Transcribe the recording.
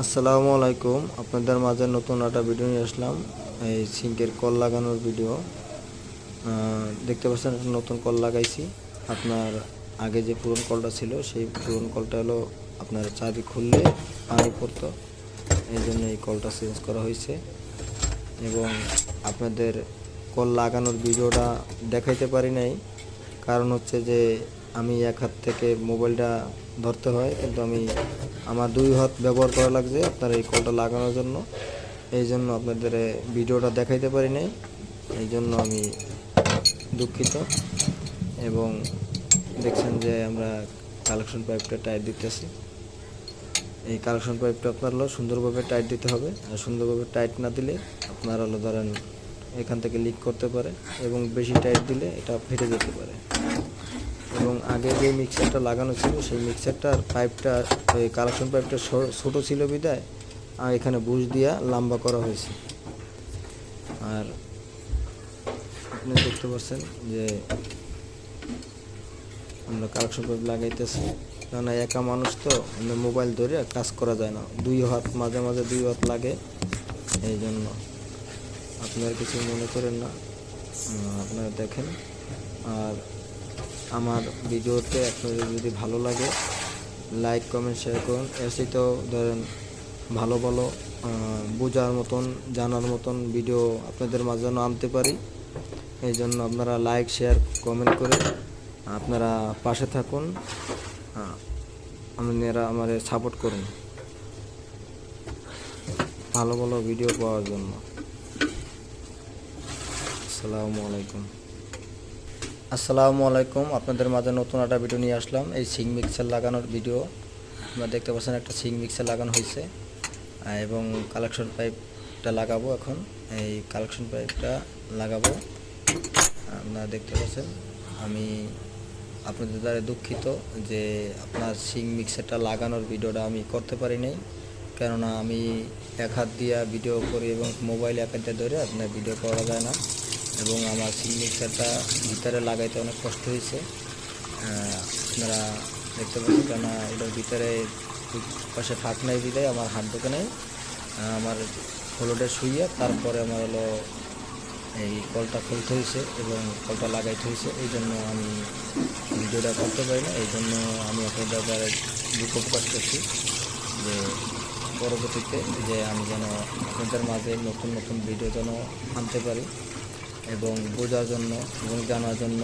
আসসালামু আলাইকুম। আপনাদের মাঝে নতুন একটা ভিডিও নিয়ে আসলাম। এই সিঙ্কের কল লাগানোর ভিডিও। দেখতে পাচ্ছেন একটা নতুন কল লাগাইছি। আপনার আগে যে পুরনো কলটা ছিল সেই পুরনো কলটা হলো আপনার চাবি খুললে পানি পড়তো, এই জন্য এই কলটা চেঞ্জ করা হয়েছে। এবং আপনাদের কল লাগানোর ভিডিওটা দেখাইতে পারি নাই, কারণ হচ্ছে যে আমি এক হাত থেকে মোবাইলটা ধরতে হয়, কিন্তু আমি আমার দুই হাত ব্যবহার করা লাগছে আপনার এই কলটা লাগানোর জন্য। এই জন্য আপনাদের ভিডিওটা দেখাইতে পারি নাই, এই জন্য আমি দুঃখিত। এবং দেখছেন যে আমরা কালেকশন পাইপটা টাইট দিতেছি। এই কালেকশন পাইপটা আপনার হলো সুন্দরভাবে টাইট দিতে হবে, আর সুন্দরভাবে টাইট না দিলে আপনার হলো ধরেন এখান থেকে লিক করতে পারে, এবং বেশি টাইট দিলে এটা ফেটে যেতে পারে। এবং আগে যে মিক্সারটা লাগানো ছিল সেই মিক্সারটার পাইপটা, ওই কালেকশন পাইপটা ছোটো ছিল বিদায় আর এখানে বুশ দিয়া লম্বা করা হয়েছে। আর আপনি দেখতে পাচ্ছেন যে আমরা কালেকশন পাইপ লাগাইতেছি, কারণ একা মানুষ তো আমরা মোবাইল ধরে কাজ করা যায় না, দুই হাত মাঝে মাঝে দুই হাত লাগে। এই জন্য আপনারা কিছু মনে করেন না, আপনারা দেখেন। আর আমার ভিডিওতে আপনাদের যদি ভালো লাগে লাইক কমেন্ট শেয়ার করুন। এসে তো ধরেন ভালো ভালো বোঝার মতন জানার মতন ভিডিও আপনাদের মাঝে যেন আনতে পারি, এই জন্য আপনারা লাইক শেয়ার কমেন্ট করে আপনারা পাশে থাকুন, আপনারা আমাদের সাপোর্ট করুন ভালো ভালো ভিডিও পাওয়ার জন্য। আসসালামু আলাইকুম। আপনাদের মাঝে নতুন একটা ভিডিও নিয়ে আসলাম, এই সিং মিক্সার লাগানোর ভিডিও। আপনারা দেখতে পাচ্ছেন একটা সিং মিক্সার লাগানো হয়েছে, এবং কালেকশন পাইপটা লাগাবো এখন। এই কালেকশন পাইপটা লাগাবো, আপনারা দেখতে পাচ্ছেন। আমি আপনাদের দ্বারা দুঃখিত যে আপনার সিং মিক্সারটা লাগানোর ভিডিওটা আমি করতে পারি নাই, কেননা আমি এক হাত দিয়ে ভিডিও করি এবং মোবাইল এক হাত দিয়ে ধরে আপনার ভিডিও করা যায় না। এবং আমার সিং মিক্সারটা ভিতরে লাগাইতে অনেক কষ্ট হয়েছে, আপনারা দেখতে পাচ্ছেন, কেননা এটার ভিতরে পাশে ফাঁক নাই বিদায় আমার হাত ঢোকে নেই। আমার হলোডে শুইয়ে তারপরে আমার হলো এই কলটা খুলতে হয়েছে এবং কলটা লাগাইতে হয়েছে, এই জন্য আমি ভিডিওটা করতে পারি না। এই জন্য আমি আপনাদের দ্বারা দুঃখ প্রকাশ করছি যে পরবর্তীতে যে আমি যেন আপনাদের মাঝে নতুন নতুন ভিডিও যেন আনতে পারি, এবং বোঝার জন্য এবং জানার জন্য